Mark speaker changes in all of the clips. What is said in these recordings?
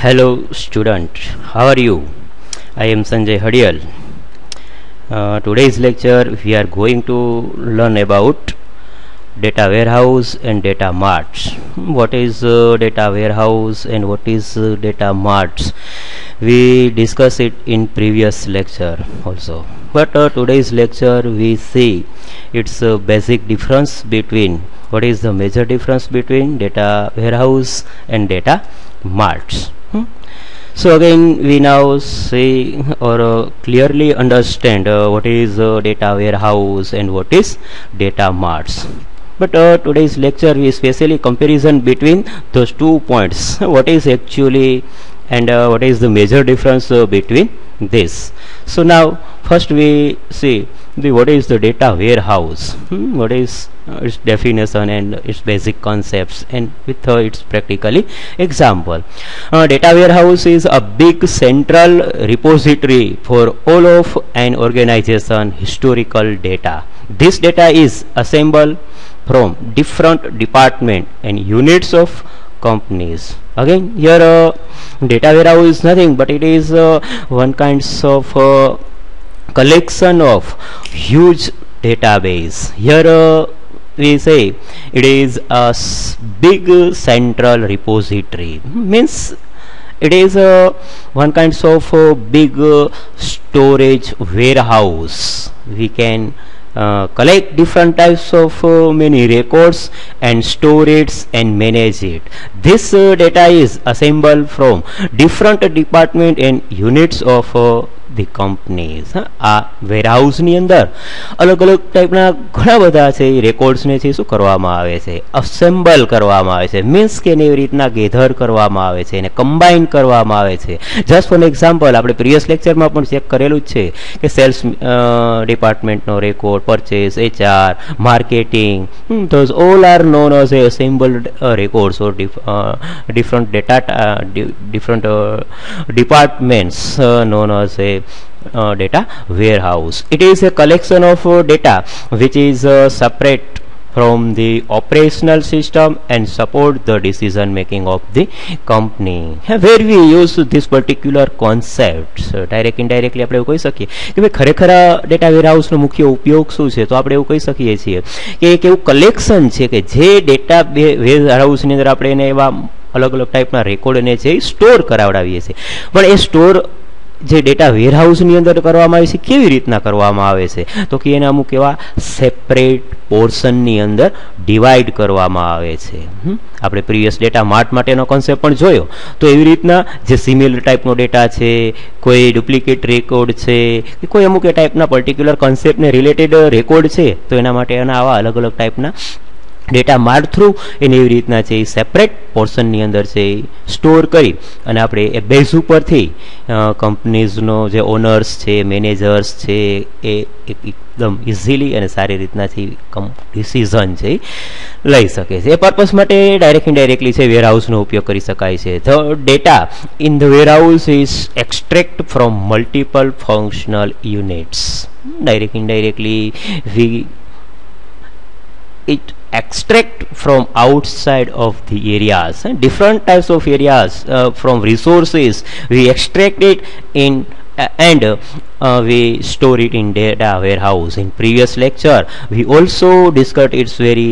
Speaker 1: Hello student, how are you? I am Sanjay Hadiyal. Today's lecture we are going to learn about data warehouse and data marts. What is data warehouse and what is data marts? We discussed it in previous lecture also, but today's lecture we see its basic difference between what is the major difference between data warehouse and data marts. So again we now see or clearly understand what is data warehouse and what is data marts. But today's lecture we especially comparison between those 2 points. What is actually and what is the major difference between this. So now first we see what is the data warehouse, what is its definition and its basic concepts, and with its practically example. Data warehouse is a big central repository for all of an organization historical data. This data is assembled from different departments and units of companies. Again here data warehouse is nothing but it is one kind of collection of huge database. Here we say it is a big central repository, means it is one kind of big storage warehouse. We can collect different types of many records and store it and manage it. This data is assembled from different department and units of the companies. આ warehouse ની અંદર અલગ અલગ ટાઈપના ઘણા બધા છે records ને છે શું કરવામાં આવે છે, અસેમ્બલ કરવામાં આવે છે, મીન્સ કે એવી રીતના ગેધર કરવામાં આવે છે અને કમ્બાઈન કરવામાં આવે છે. જસ્ટ ફોર એક્ઝામ્પલ આપણે પ્રીવિયસ લેક્ચરમાં પણ ચેક કરેલું જ છે કે સેલ્સ ડિપાર્ટમેન્ટનો record, purchase, HR, marketing, those all are known as a assembled records or different data different departments known as a data warehouse. It is a collection of data which is separate from the operational system and support the decision making of the company. Where we use this particular concept, direct indirectly આપણે એવું કહી શકીએ કે ભાઈ ખરેખર data વેરહાઉસનો મુખ્ય ઉપયોગ શું છે, તો આપણે એવું કહી શકીએ છીએ કે એક એવું કલેક્શન છે કે જે ડેટા વેરહાઉસની અંદર આપણે એને એવા અલગ અલગ ટાઈપના રેકોર્ડને છે સ્ટોર કરાવડાવીએ છીએ. પણ એ સ્ટોર જે ડેટા વેરહાઉસની અંદર કરવામાં આવે છે કેવી રીતના કરવામાં આવે છે, તો કે એને અમુક એવા સેપરેટ પોર્શનની અંદર ડિવાઈડ કરવામાં આવે છે. આપણે પ્રીવિયસ ડેટા માર્ટ માટેનો કોન્સેપ્ટ પણ જોયો. તો એવી રીતના જે સિમિલર ટાઈપનો ડેટા છે, કોઈ ડુપ્લિકેટ રેકોર્ડ છે કે કોઈ અમુક એ ટાઈપના પર્ટિક્યુલર કોન્સેપ્ટને રિલેટેડ રેકોર્ડ છે, તો એના માટે એના આવા અલગ અલગ ટાઈપના ડેટા માર્ટ થ્રુ એને એવી રીતના છે એ સેપરેટ પોર્શનની અંદર છે સ્ટોર કરી અને આપણે એ બેઝ ઉપરથી કંપનીઝનો જે ઓનર્સ છે, મેનેજર્સ છે એ એકદમ ઇઝીલી અને સારી રીતનાથી ડિસિઝન છે લઈ શકે છે. એ પર્પઝ માટે ડાયરેક્ટ ઇનડાયરેક્ટલી છે વેરહાઉસનો ઉપયોગ કરી શકાય છે. The data in the warehouse is extract from multiple functional units. Direct indirectly it extract from outside of the areas, different types of areas from resources we extract it in and we store it in data warehouse. In previous lecture we also discussed its very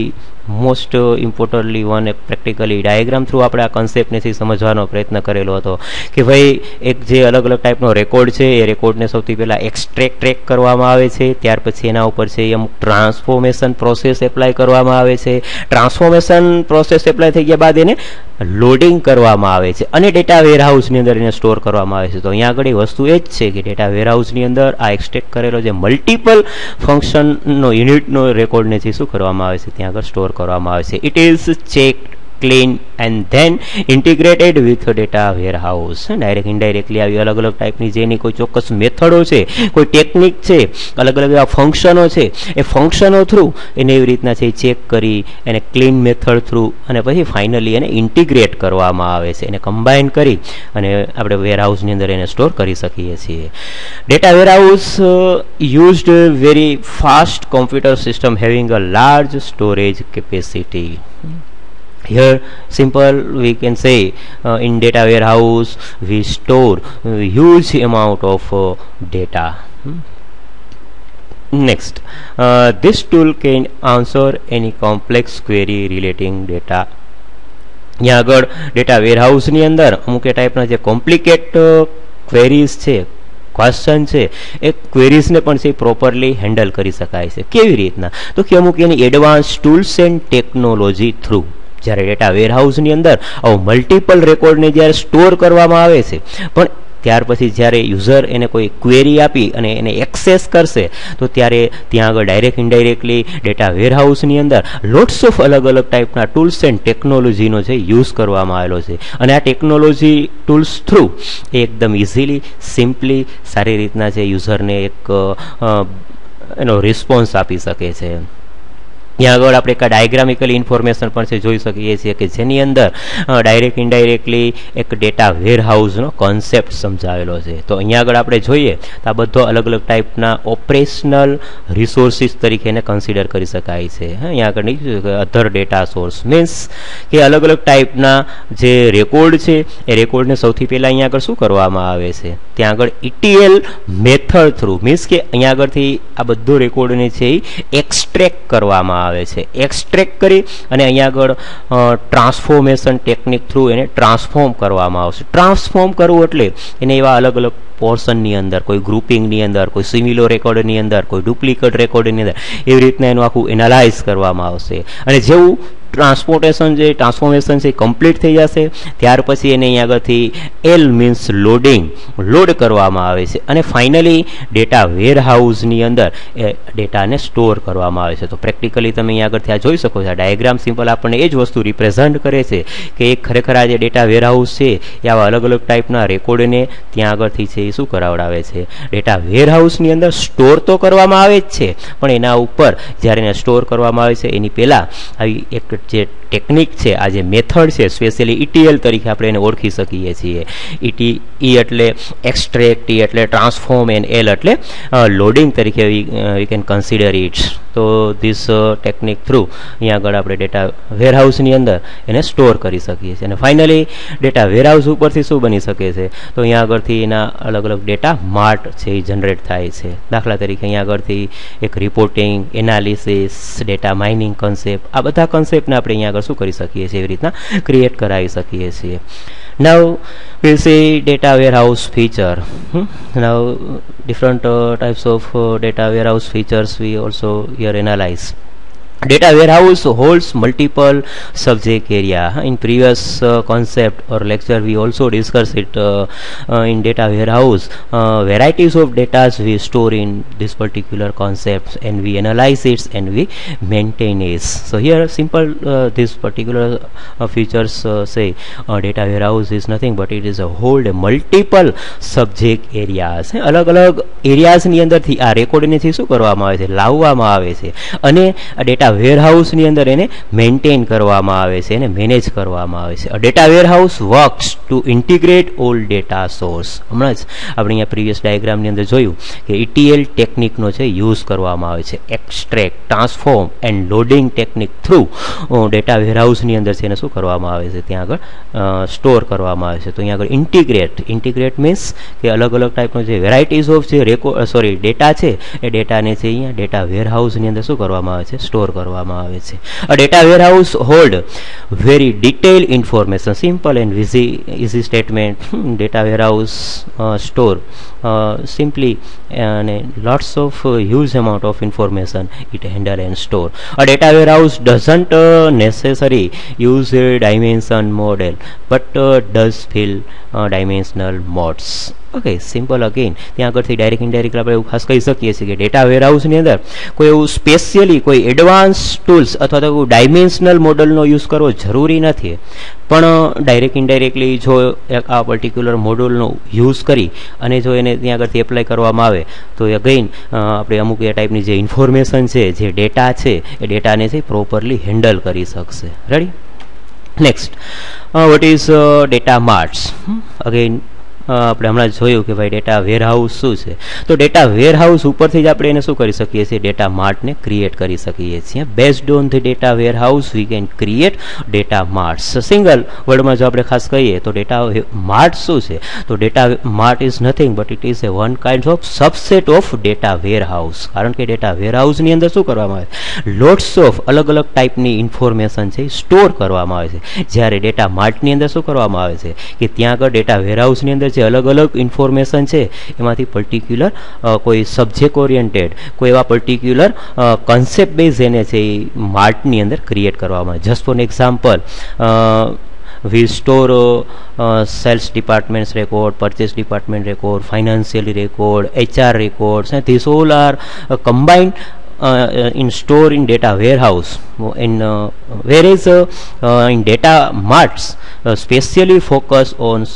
Speaker 1: most importantly one practically diagram through આપણે આ કોન્સેપ્ટને સમજવાનો પ્રયત્ન કરેલો હતો કે ભાઈ એક જે અલગ અલગ ટાઈપનો રેકોર્ડ છે એ રેકોર્ડને સૌથી પહેલાં ટ્રેક કરવામાં આવે છે, ત્યાર પછી એના ઉપર છે અમુક ટ્રાન્સફોર્મેશન પ્રોસેસ એપ્લાય કરવામાં આવે છે. ટ્રાન્સફોર્મેશન પ્રોસેસ એપ્લાય થઈ ગયા બાદ એને લોડિંગ કરવામાં આવે છે અને ડેટા વેરહાઉસની અંદર એને સ્ટોર કરવામાં આવે છે. તો અહીંયા આગળ વસ્તુ એ જ છે કે ડેટા વેરહાઉસની અંદર આ એક્સટ્રેક્ટ કરેલો જે મલ્ટિપલ ફંક્શનનો યુનિટનો રેકોર્ડને છે શું કરવામાં આવે છે ત્યાં આગળ સ્ટોર કરવામાં આવે છે. It is checked, clean and then integrated with data warehouse. Direct indirectly આવી અલગ અલગ ટાઈપની જેની કોઈ ચોક્કસ મેથડો છે, કોઈ ટેકનિક છે, અલગ અલગ એવા ફંક્શનો છે, એ ફંક્શનો થ્રુ એને એવી રીતના છે ચેક કરી એને ક્લીન મેથડ થ્રુ અને પછી ફાઇનલી એને ઇન્ટિગ્રેટ કરવામાં આવે છે, એને કમ્બાઈન કરી અને આપણે વેરહાઉસની અંદર એને સ્ટોર કરી શકીએ છીએ. Data warehouse used very fast computer system having a large storage capacity. here simple we can say in data warehouse we store huge amount of data. Next, this tool can answer any complex query relating data. यहाँ આગળ data વેરહાઉસની અંદર અમુક એ ટાઈપના જે complicate queries છે, question છે, એ ક્વેરીઝને પણ છે પ્રોપરલી હેન્ડલ કરી શકાય છે. કેવી રીતના? તો કે અમુક એની advance tools and technology through. જ્યારે ડેટા વેરહાઉસની અંદર આવું મલ્ટિપલ રેકોર્ડને જ્યારે સ્ટોર કરવામાં આવે છે, પણ ત્યાર પછી જ્યારે યુઝર એને કોઈ ક્વેરી આપી અને એને એક્સેસ કરશે તો ત્યારે ત્યાં આગળ ડાયરેક્ટ ઇનડાયરેક્ટલી ડેટા વેરહાઉસની અંદર લોટ્સ ઓફ અલગ અલગ ટાઈપના ટૂલ્સ એન્ડ ટેકનોલોજીનો છે યુઝ કરવામાં આવેલો છે. અને આ ટેકનોલોજી ટૂલ્સ થ્રુ એકદમ ઇઝીલી, સિમ્પલી, સારી રીતના છે યુઝરને એક એનો રિસ્પોન્સ આપી શકે છે. ત્યાં આગળ આપણે એક ડાયગ્રામિકલ ઇન્ફોર્મેશન પણ છે જોઈ શકીએ છીએ કે જેની અંદર ડાયરેક્ટ ઇનડાયરેક્ટલી એક ડેટા વેરહાઉસનો કોન્સેપ્ટ સમજાવેલો છે. તો અહીંયા આગળ આપણે જોઈએ તો આ બધો અલગ અલગ ટાઈપના ઓપરેશનલ રિસોર્સિસ તરીકે એને કન્સિડર કરી શકાય છે. અહીંયા આગળ અધર ડેટા સોર્સ મીન્સ કે અલગ અલગ ટાઈપના જે રેકોર્ડ છે એ રેકોર્ડને સૌથી પહેલાં અહીંયા આગળ શું કરવામાં આવે છે, ત્યાં આગળ ETL મેથડ થ્રુ મીન્સ કે અહીંયા આગળથી આ બધો રેકોર્ડને છે એ એક્સટ્રેક્ટ કરવામાં આવે છે. એક્સટ્રેક્ટ કરી અને અહીંયા આગળ ટ્રાન્સફોર્મેશન ટેકનિક થ્રુ એને ટ્રાન્સફોર્મ કરવામાં આવશે. ટ્રાન્સફોર્મ કરવું એટલે એને એવા અલગ અલગ પોર્શનની અંદર, કોઈ ગ્રુપિંગની અંદર, કોઈ સિમિલર રેકોર્ડની અંદર, કોઈ ડુપ્લિકેટ રેકોર્ડની અંદર એવી રીતના એનું આખું એનાલાઇઝ કરવામાં આવશે. અને જેવું ટ્રાન્સફોર્મેશન છે કમ્પ્લીટ થઈ જશે ત્યાર પછી એને અહીં આગળથી એલ મીન્સ લોડ કરવામાં આવે છે અને ફાઇનલી ડેટા વેરહાઉસની અંદર એ ડેટાને સ્ટોર કરવામાં આવે છે. તો પ્રેક્ટિકલી તમે અહીં આગળથી આ જોઈ શકો છો. આ ડાયાગ્રામ સિમ્પલ આપણને એ જ વસ્તુ રિપ્રેઝન્ટ કરે છે કે એક ખરેખર આ જે ડેટા વેરહાઉસ છે એ આવા અલગ અલગ ટાઈપના રેકોર્ડને ત્યાં આગળથી છે એ શું કરાવડાવે છે, ડેટા વેરહાઉસની અંદર સ્ટોર તો કરવામાં આવે જ છે પણ એના ઉપર જ્યારે એને સ્ટોર કરવામાં આવે છે એની પહેલાં આવી એક જે ટેકનિક છે, આ જે મેથડ છે, સ્પેશિયલી ETL તરીકે આપણે એને ઓળખી શકીએ છીએ. E એટલે એક્સટ્રેક્ટ, T એટલે ટ્રાન્સફોર્મ એન્ડ L એટલે લોડિંગ તરીકે વી કેન કન્સિડર ઇટ. તો ધીસ ટેકનિક થ્રુ અહીંયા આગળ આપણે ડેટા વેરહાઉસની અંદર એને સ્ટોર કરી શકીએ છીએ. અને ફાઇનલી ડેટા વેરહાઉસ ઉપરથી શું બની શકે છે, તો અહીંયા આગળથી એના અલગ અલગ ડેટા માર્ટ છે એ જનરેટ થાય છે. દાખલા તરીકે અહીંયા આગળથી એક reporting, analysis, data mining concept, આ બધા કન્સેપ્ટને આપણે અહીંયા આગળ શું કરી શકીએ છીએ, એવી રીતના ક્રિએટ કરાવી શકીએ છીએ. Now we'll see data warehouse feature. Now different types of data warehouse features we also here analyze. Data warehouse holds multiple subject area. In previous concept or lecture we also discussed it in data warehouse. Varieties of data we store in this particular concept and we analyze it and we maintain it. So here simple this particular features say data warehouse is nothing but it is a hold multiple subject areas. અલગ અલગ એરિયાઝની અંદરથી આ રેકોર્ડને શું કરવામાં આવે છે, લાવવામાં આવે છે અને આ ડેટા વેરહાઉસની અંદર એને મેન્ટેન કરવામાં આવે છે, એને મેનેજ કરવામાં આવે છે. Data warehouse works to integrate all data source. હમણાં જ આપણે અહીંયા પ્રીવિયસ ડાયાગ્રામની અંદર જોયું કે ETL ટેકનિકનો છે યુઝ કરવામાં આવે છે. Extract, transform and loading technique through data વેરહાઉસની અંદર છે એને શું કરવામાં આવે છે, ત્યાં આગળ સ્ટોર કરવામાં આવે છે. તો અહીંયા આગળ ઇન્ટિગ્રેટ મીન્સ કે અલગ અલગ ટાઈપનો જે વેરાયટીઝ ઓફ જે ડેટા છે એ ડેટાને છે અહીંયા ડેટા વેરહાઉસની અંદર શું કરવામાં આવે છે, સ્ટોર કરવામાં આવે છે. A data warehouse hold very detailed information. Simple and easy statement. Data warehouse store simply and lots of huge amount of information it handle and store. A data warehouse doesn't necessarily use a dimension model but does fill dimensional modes. Okay, simple again ત્યાં આગળથી direct indirect આપણે એવું ખાસ કહી શકીએ છીએ કે data વેરહાઉસની અંદર કોઈ એવું સ્પેશિયલી કોઈ એડવાન્સ ટૂલ્સ અથવા તો કોઈ ડાયમેન્શનલ મોડલનો યુઝ કરવો જરૂરી નથી, પણ ડાયરેક્ટ ઇનડાયરેક્ટલી જો આ પર્ટિક્યુલર મોડલનો યુઝ કરી અને જો એને ત્યાં આગળથી એપ્લાય કરવામાં આવે તો અગેન આપણે અમુક એ ટાઈપની જે ઇન્ફોર્મેશન છે, જે ડેટા છે એ ડેટાને છે પ્રોપરલી હેન્ડલ કરી શકશે. Ready? Next, what is data marts? Again આપણે હમણાં જોયું કે ભાઈ ડેટા વેરહાઉસ શું છે. તો ડેટા વેરહાઉસ ઉપરથી જ આપણે એને શું કરી શકીએ છીએ, ડેટા માર્ટને ક્રિએટ કરી શકીએ છીએ. Based on the data warehouse we can create data marts. Single વર્ડમાં જો આપણે ખાસ કહીએ તો ડેટા માર્ટ શું છે, તો data mart is nothing but it is A one kind of subset of data warehouse. કારણ કે ડેટા વેરહાઉસની અંદર શું કરવામાં આવે, લોટ્સ ઓફ અલગ અલગ ટાઈપની ઇન્ફોર્મેશન છે સ્ટોર કરવામાં આવે છે. જ્યારે ડેટા માર્ટની અંદર શું કરવામાં આવે છે કે ત્યાં આગળ ડેટા વેરહાઉસની અંદર જે અલગ અલગ ઇન્ફોર્મેશન છે એમાંથી પર્ટિક્યુલર કોઈ સબ્જેક્ટ ઓરિએન્ટેડ કોઈ એવા પર્ટિક્યુલર કન્સેપ્ટ બેઝ એને છે એ માર્ટની અંદર ક્રિએટ કરવામાં આવે. Just for example, we store sales department's record, purchase department record, financial record, HR records, and these all are combined in store in data warehouse. Whereas in data marts specially focus on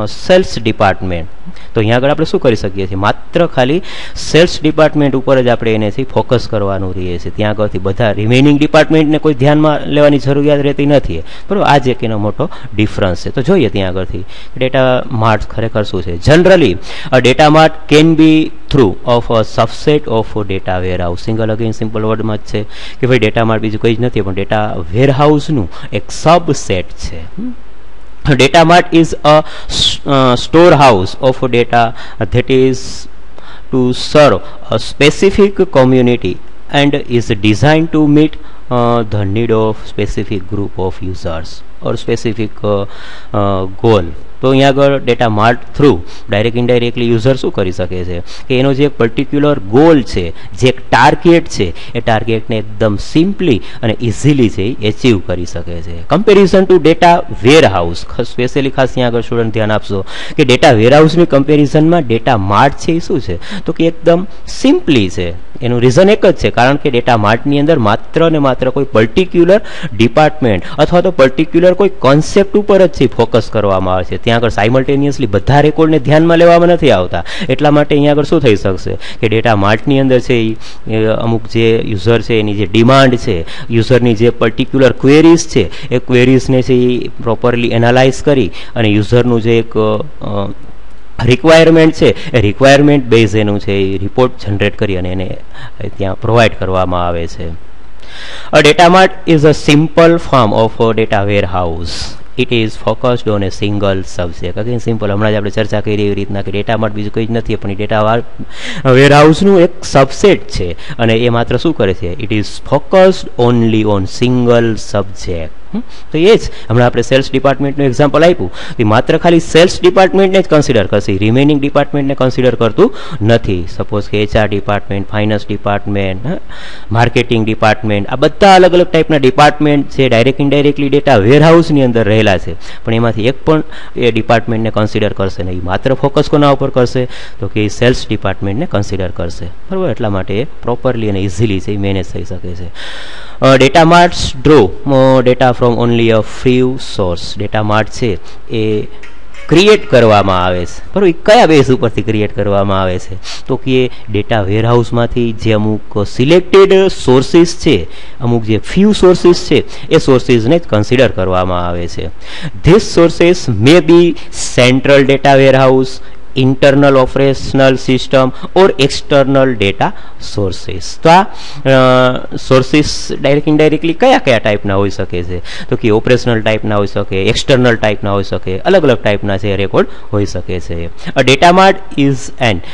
Speaker 1: sales department. તો અહીંયા આગળ આપણે શું કરી શકીએ છીએ, માત્ર ખાલી સેલ્સ ડિપાર્ટમેન્ટ ઉપર જ આપણે એનેથી ફોકસ કરવાનું રહીએ છીએ. ત્યાં આગળથી બધા રિમેનિંગ ડિપાર્ટમેન્ટને કોઈ ધ્યાનમાં લેવાની જરૂરિયાત રહેતી નથી. બરાબર, આ જ એક એનો મોટો ડિફરન્સ છે. તો જોઈએ ત્યાં આગળથી ડેટા માર્ટ ખરેખર શું છે. Generally data mart can be through of a subset of data warehouse. Single again simple વર્ડમાં જ છે કે ભાઈ ડેટા માર્ટ બીજું કંઈ જ નથી પણ ડેટા વેરહાઉસનું એક સબસેટ છે. Data mart is a storehouse of data that is to serve a specific community and is designed to meet the need of specific group of users or specific goal. તો અહીંયા આગળ data Mart through direct indirectly user શું કરી શકે છે કે એનો જે પર્ટિક્યુલર ગોલ છે, જે એક ટાર્ગેટ છે, એ ટાર્ગેટને એકદમ સિમ્પલી અને ઇઝીલી છે એ એચીવ કરી શકે છે. Comparison two data warehouse, specially ખાસ અહીંયા આગળ સ્ટુડન્ટ ધ્યાન આપશો કે ડેટા વેરહાઉસની કમ્પેરિઝનમાં ડેટા માર્ટ છે એ શું છે તો કે એકદમ સિમ્પલી છે. એનું રીઝન એક જ છે, કારણ કે ડેટા માર્ટની અંદર માત્ર ને માત્ર કોઈ પર્ટિક્યુલર ડિપાર્ટમેન્ટ અથવા તો પર્ટિક્યુલર કોઈ કોન્સેપ્ટ ઉપર જ ફોકસ કરવામાં આવે છે. ત્યાં આગળ સાયમલ્ટેનિયસલી બધા રેકોર્ડને ધ્યાનમાં લેવામાં નથી આવતા. એટલા માટે અહીંયા આગળ શું થઈ શકશે કે ડેટા માર્ટની અંદર છે એ અમુક જે યુઝર છે એની જે ડિમાન્ડ છે, યુઝરની જે પર્ટિક્યુલર ક્વેરીઝ છે એ ક્વેરીઝને છે એ પ્રોપરલી એનાલાઇઝ કરી અને યુઝરનું જે એક રિક્વાયરમેન્ટ છે એ રિક્વાયરમેન્ટ બેઝ એનું છે એ રિપોર્ટ જનરેટ કરી અને એને ત્યાં પ્રોવાઈડ કરવામાં આવે છે. A data mart is a simple form of a data warehouse. It is focused on a single subject. Again simple, હમણાં જ આપણે ચર્ચા કરી એવી રીતના કે ડેટા માર્ટ બીજું કંઈ જ નથી પણ ડેટા વેરહાઉસનું એક સબસેટ છે અને એ માત્ર શું કરે છે, it is focused only on single subject. તો એ જ હમણાં આપણે સેલ્સ ડિપાર્ટમેન્ટનું એક્ઝામ્પલ આપ્યું કે માત્ર ખાલી સેલ્સ ડિપાર્ટમેન્ટને જ કન્સિડર કરશે, રિમેનિંગ ડિપાર્ટમેન્ટને કન્સિડર કરતું નથી. સપોઝ કે HR department, finance department, marketing department, આ બધા અલગ અલગ ટાઈપના ડિપાર્ટમેન્ટ છે ડાયરેક્ટ ઇનડાયરેક્ટલી ડેટા વેરહાઉસની અંદર રહેલા છે, પણ એમાંથી એક પણ એ ડિપાર્ટમેન્ટને કન્સિડર કરશે નહીં. માત્ર ફોકસ કોના ઉપર કરશે તો કે સેલ્સ ડિપાર્ટમેન્ટને કન્સિડર કરશે. બરાબર, એટલા માટે એ પ્રોપરલી અને ઇઝીલી છે મેનેજ થઈ શકે છે. Data marts draw data from only a few source. Data mart છે એ ક્રિએટ કરવામાં આવે છે. બરાબર, એ કયા બેઝ ઉપરથી ક્રિએટ કરવામાં આવે છે તો કે ડેટા વેરહાઉસમાંથી જે અમુક સિલેક્ટેડ સોર્સિસ છે, અમુક જે ફ્યુ સોર્સિસ છે એ સોર્સિસને જ કન્સિડર કરવામાં આવે છે. This sources may be central data warehouse, internal operational system or external data sources. તો આ સોર્સિસ ડાયરેક્ટ ઇનડાયરેક્ટલી કયા કયા ટાઈપના હોઈ શકે છે તો કે ઓપરેશનલ ટાઈપના હોઈ શકે, એક્સટર્નલ ટાઈપના હોઈ શકે, અલગ અલગ ટાઈપના છે રેકોર્ડ હોઈ શકે છે. A data mart is an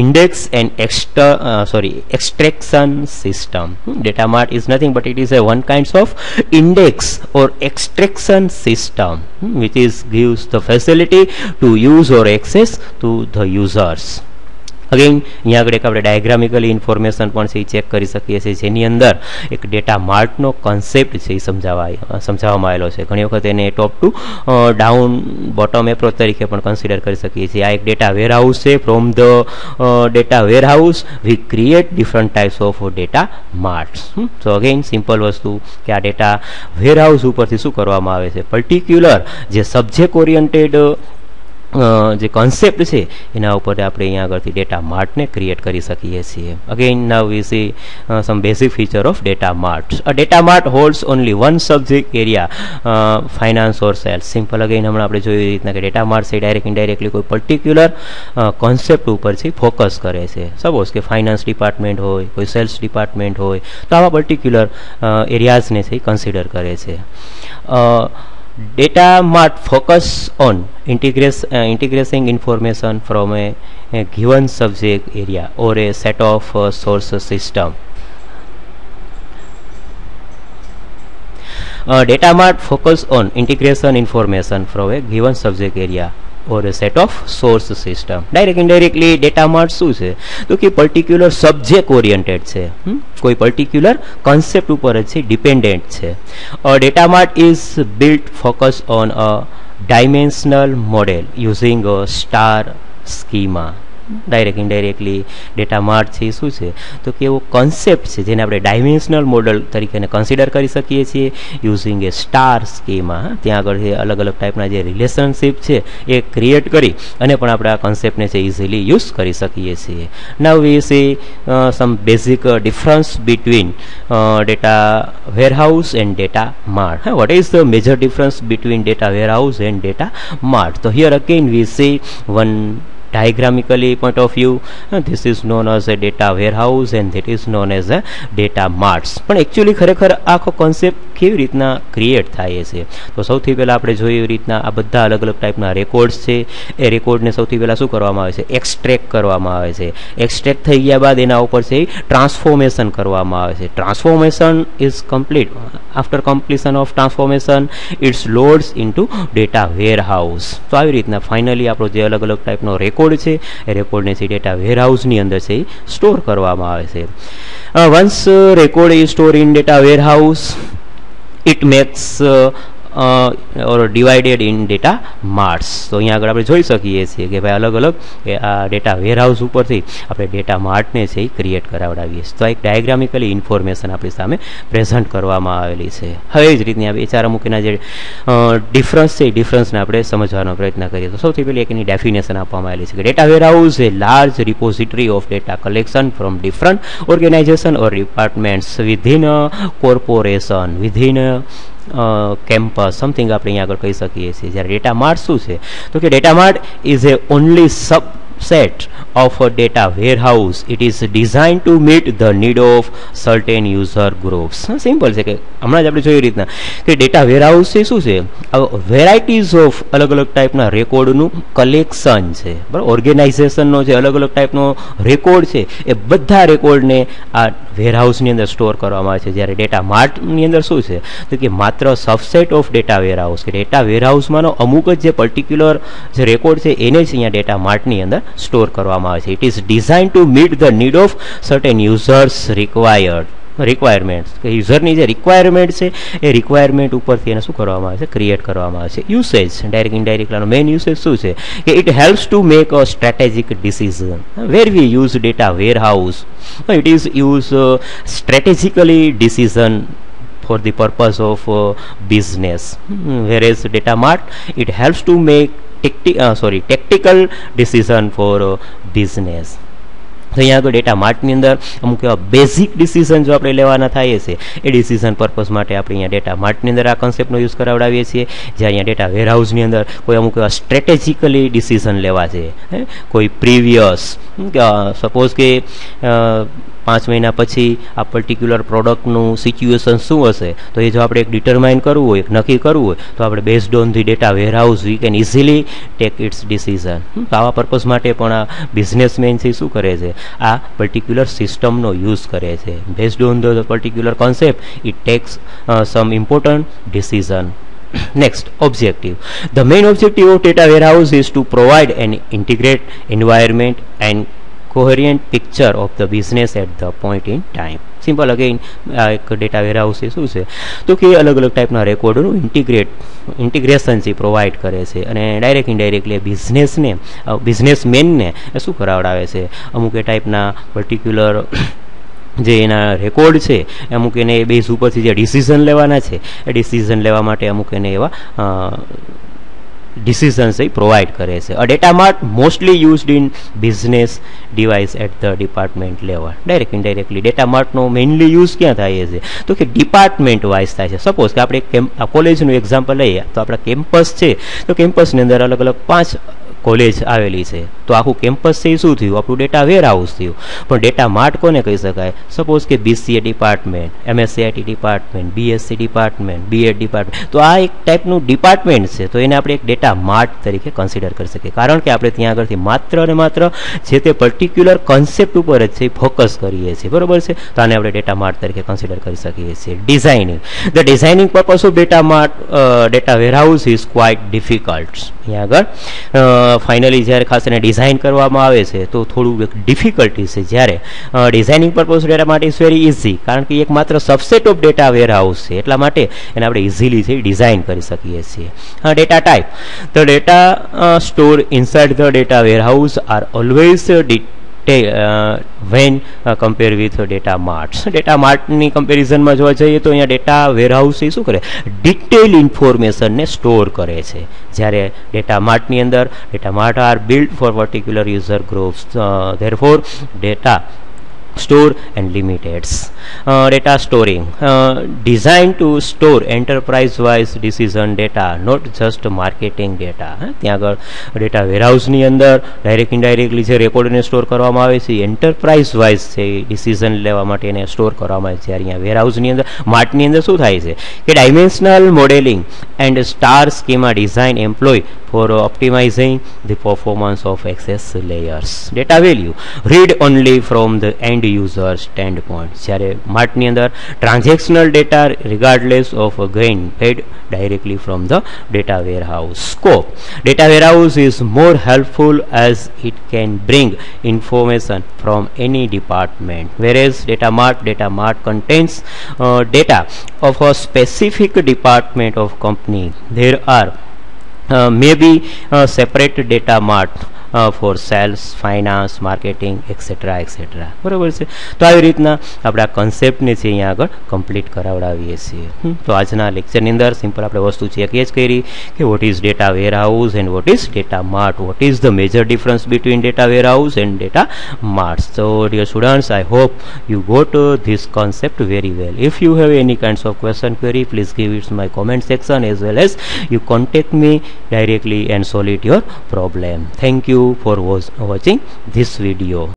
Speaker 1: index and extraction system. Data mart is nothing but it is a one kinds of index or extraction system which is gives the facility to use or access to the users. Again અહીંયા આગળ એક આપણે ડાયાગ્રામિકલી information પણ છે એ check કરી શકીએ છીએ, જેની અંદર એક ડેટા માર્ટનો કોન્સેપ્ટ છે એ સમજાવવામાં આવેલો છે. ઘણી વખત એને top to down bottom approach તરીકે પણ કન્સિડર કરી શકીએ છીએ. આ એક ડેટા વેરહાઉસ છે. From the data warehouse we create different types of data marts. So again simple વસ્તુ કે આ ડેટા વેરહાઉસ ઉપરથી શું કરવામાં આવે છે, પર્ટિક્યુલર જે સબ્જેક્ટ ઓરિએન્ટેડ જે કોન્સેપ્ટ છે એના ઉપર આપણે અહીંયા આગળથી ડેટા માર્ટને ક્રિએટ કરી શકીએ છીએ. Again now we C some basic feature of data mart. A data mart holds only one subject area, finance or sales. Simple again હમણાં આપણે જોયું એ રીતના કે ડેટા માર્ટ છે ડાયરેક્ટ ઇનડાયરેક્ટલી કોઈ પર્ટિક્યુલર કોન્સેપ્ટ ઉપર છે ફોકસ કરે છે. સપોઝ કે ફાઇનાન્સ ડિપાર્ટમેન્ટ હોય, કોઈ સેલ્સ ડિપાર્ટમેન્ટ હોય, તો આવા પર્ટિક્યુલર એરિયાઝને છે કન્સિડર કરે છે. Data mart focus on integrating information from a given subject area or a set of source system. Data mart focus on integration information from a given subject area or a set of source system. Direct indirectly data mart શું છે તો કે particular subject oriented છે, કોઈ particular concept ઉપર જ છે dependent છે. Data mart is built focus on a dimensional model using a star schema. Direct indirectly data mart છે શું છે તો કે એવો કોન્સેપ્ટ છે જેને આપણે ડાયમેન્શનલ મોડલ તરીકે કન્સિડર કરી શકીએ છીએ યુઝિંગ એ સ્ટાર સ્કીમા. ત્યાં આગળ અલગ અલગ ટાઈપના જે રિલેશનશીપ છે એ ક્રિએટ કરી અને પણ આપણે આ કોન્સેપ્ટને છે ઇઝીલી યુઝ કરી શકીએ છીએ. Now we see some basic difference between data warehouse and data mart. What is the major difference between data warehouse and data mart? તો here again we see one diagrammically point of view, this is known as a data warehouse and that is known as a data marts. પણ actually ખરેખર આખો concept કેવી રીતના create થાય છે તો સૌથી પહેલાં આપણે જોઈએ એવી રીતના આ બધા અલગ અલગ ટાઈપના રેકોર્ડ્સ છે એ રેકોર્ડને સૌથી પહેલાં શું કરવામાં આવે છે એક્સટ્રેક્ટ કરવામાં આવે છે. એક્સટ્રેક્ટ થઈ ગયા બાદ એના ઉપર છે ટ્રાન્સફોર્મેશન કરવામાં આવે છે. Transformation is complete. After completion of transformation it's loads into data warehouse. તો આવી રીતના ફાઇનલી આપણો જે અલગ અલગ ટાઈપનો રેકોર્ડ છે એ રેકોર્ડને છે ડેટા વેરહાઉસની અંદર છે સ્ટોર કરવામાં આવે છે. Once record is store in data warehouse it makes or divided in data marts. તો અહીંયા આગળ આપણે જોઈ શકીએ છીએ કે ભાઈ અલગ અલગ આ ડેટા વેરહાઉસ ઉપરથી આપણે ડેટા માર્ટને છે એ ક્રિએટ કરાવડાવીએ છીએ. તો એક ડાયગ્રામિકલી ઇન્ફોર્મેશન આપણી સામે પ્રેઝન્ટ કરવામાં આવેલી છે. હવે જ રીતની બે ચાર અમુકના જે ડિફરન્સ છે એ ડિફરન્સને આપણે સમજવાનો પ્રયત્ન કરીએ તો સૌથી પહેલી એક એની ડેફિનેશન આપવામાં આવેલી છે કે data warehouse a large repository of data collection from different organisation or departments within corporation within campus something આપણે અહીંયા આગળ કહી શકીએ છીએ. જ્યારે ડેટા માર્ટ શું છે તો કે data mart is A only subset of a data warehouse. It is designed to meet the need of certain user groups. Simple છે કે હમણાં જ આપણે જોઈ રીતના કે ડેટા વેરહાઉસ છે શું છે વેરાયટીઝ ઓફ અલગ અલગ ટાઈપના રેકોર્ડનું કલેક્શન છે બરાબર. ઓર્ગેનાઇઝેશનનો જે અલગ અલગ ટાઈપનો રેકોર્ડ છે એ બધા રેકોર્ડને આ વેરહાઉસની અંદર સ્ટોર કરવામાં આવે છે. જ્યારે ડેટા માર્ટની અંદર શું છે તો કે માત્ર સબસેટ ઓફ ડેટા વેરહાઉસ કે ડેટા વેરહાઉસમાંનો અમુક જ જે પર્ટિક્યુલર જે રેકોર્ડ છે એને જ અહીંયા ડેટા માર્ટની અંદર સ્ટોર કરવામાં આવે છે. It is design to meet the need of certain users requirements કે યુઝરની જે રિક્વાયરમેન્ટ છે એ રિક્વાયરમેન્ટ ઉપરથી એને શું કરવામાં આવે છે ક્રિએટ કરવામાં આવે છે. યુસેજ ડાયરેક્ટ ઇનડાયરેક્ટનો મેઇન યુસેજ શું છે કે it helps to make a strategic decision where we use data warehouse. It is use strategically decision for the purpose of business, whereas data mart it helps to make tactical decision for business. તો અહીંયા આગળ data માર્ટની અંદર અમુક એવા basic decision જો આપણે લેવાના થાય છે એ ડિસિઝન પર્પઝ માટે આપણે અહીંયા ડેટા માર્ટની અંદર આ કોન્સેપ્ટનો યુઝ કરાવડાવીએ છીએ. જ્યાં અહીંયા ડેટા વેરહાઉસની અંદર કોઈ અમુક એવા સ્ટ્રેટેજિકલી ડિસિઝન લેવા છે કોઈ પ્રીવિયસ સપોઝ કે 5 મહિના પછી આ પર્ટિક્યુલર પ્રોડક્ટનું સિચ્યુએશન શું હશે તો એ જો આપણે એક ડિટરમાઇન કરવું હોય નક્કી કરવું હોય તો આપણે based on the data warehouse we can easily take its decision. તો આવા પર્પઝ માટે પણ આ બિઝનેસમેન છે શું કરે છે આ પર્ટિક્યુલર સિસ્ટમનો યુઝ કરે છે. Based on the particular concept it takes some important decision. Next, objective. The main objective of data warehouse is to provide an integrated environment and coherent picture of the business at the point in time. Simple again આ એક data warehouse એ શું છે તો કે અલગ અલગ ટાઈપના રેકોર્ડનું integration છે પ્રોવાઈડ કરે છે અને ડાયરેક્ટ ઇનડાયરેક્ટલી બિઝનેસમેનને શું કરાવડાવે છે અમુક એ ટાઈપના પર્ટિક્યુલર જે એના રેકોર્ડ છે અમુક એને બેઝ ઉપરથી જે ડિસિઝન લેવાના છે એ ડિસિઝન લેવા માટે અમુક એને એવા decisions એ પ્રોવાઈડ કરે છે. A data mart mostly used in business device at the department level. Direct indirectly data માર્ટનો મેઇનલી યુઝ ક્યાં થાય છે તો કે ડિપાર્ટમેન્ટ વાઇઝ થાય છે. સપોઝ કે આપણે કોલેજનું એક્ઝામ્પલ લઈએ તો આપણા કેમ્પસ છે તો કેમ્પસની અંદર અલગ અલગ 5 કોલેજ આવેલી છે તો આખું કેમ્પસ છે એ શું થયું આપણું ડેટા વેરહાઉસ થયું. પણ ડેટા માર્ટ કોને કહી શકાય? સપોઝ કે BCA department, MSCIT department, BSc department, BEd department, તો આ એક ટાઈપનું ડિપાર્ટમેન્ટ છે તો એને આપણે એક ડેટા માર્ટ તરીકે કન્સિડર કરી શકીએ. કારણ કે આપણે ત્યાં આગળથી માત્ર અને માત્ર જે તે પર્ટિક્યુલર કોન્સેપ્ટ ઉપર જ છે એ ફોકસ કરીએ છીએ, બરોબર છે. તો આને આપણે ડેટા માર્ટ તરીકે કન્સિડર કરી શકીએ છીએ. Designing, the designing purpose of data Mart data warehouse is quite difficult. અહીંયા આગળ ફાઇનલી જ્યારે ખાસ એને ડિઝાઇન કરવામાં આવે છે તો થોડું એક ડિફિકલ્ટી છે. જ્યારે ડિઝાઇનિંગ પર્પઝ ડેટા માટે ઇઝ વેરી ઇઝી, કારણ કે એક માત્ર સબસેટ ઓફ ડેટા વેરહાઉસ છે એટલા માટે એને આપણે ઇઝીલી છે ડિઝાઇન કરી શકીએ છીએ. Data type, the data store inside the data warehouse are always when compare with data marts. Data માર્ટની કમ્પેરિઝનમાં જોવા જઈએ તો અહીંયા ડેટા વેરહાઉસ એ શું કરે? ડિટેલ ઇન્ફોર્મેશનને સ્ટોર કરે છે. જ્યારે ડેટા માર્ટની અંદર data mart are build for particular user groups, therefore data store and limiteds. Data storing, designed to store enterprise wise decision data, not just marketing data. ત્યાં આગળ data વેરહાઉસની અંદર ડાયરેક્ટ ઇનડાયરેક્ટલી જે રેકોર્ડને સ્ટોર કરવામાં આવે છે એન્ટરપ્રાઇઝ વાઇઝ છે decision લેવા માટે એને સ્ટોર કરવામાં આવે છે. જ્યારે અહીંયા વેરહાઉસની અંદર માર્ટની અંદર શું થાય છે કે dimensional modelling and star schema design employ for optimizing the performance of access layers. Data value, read only from the end user standpoint. જ્યારે માર્ટની અંદર transactional data regardless of gain paid directly from the data warehouse. Scope, data warehouse is more helpful as it can bring information from any department, whereas data mart contains data of a specific department of company. There are maybe separate data mart for sales, finance, marketing, etc. બરાબર છે. તો આવી રીતના આપણે આ કન્સેપ્ટને છે અહીંયા આગળ કમ્પ્લીટ કરાવડાવીએ છીએ. તો આજના લેક્ચરની અંદર સિમ્પલ આપણે વસ્તુ ચેક એ જ કરી કે what is data warehouse and what is data mart, what is the major difference between data warehouse and data marts. So dear students, I hope you got this concept very well. If you have any kinds of question query, please give it in my comment section, as well as you contact me directly and solve your problem. Thank you for watching this video.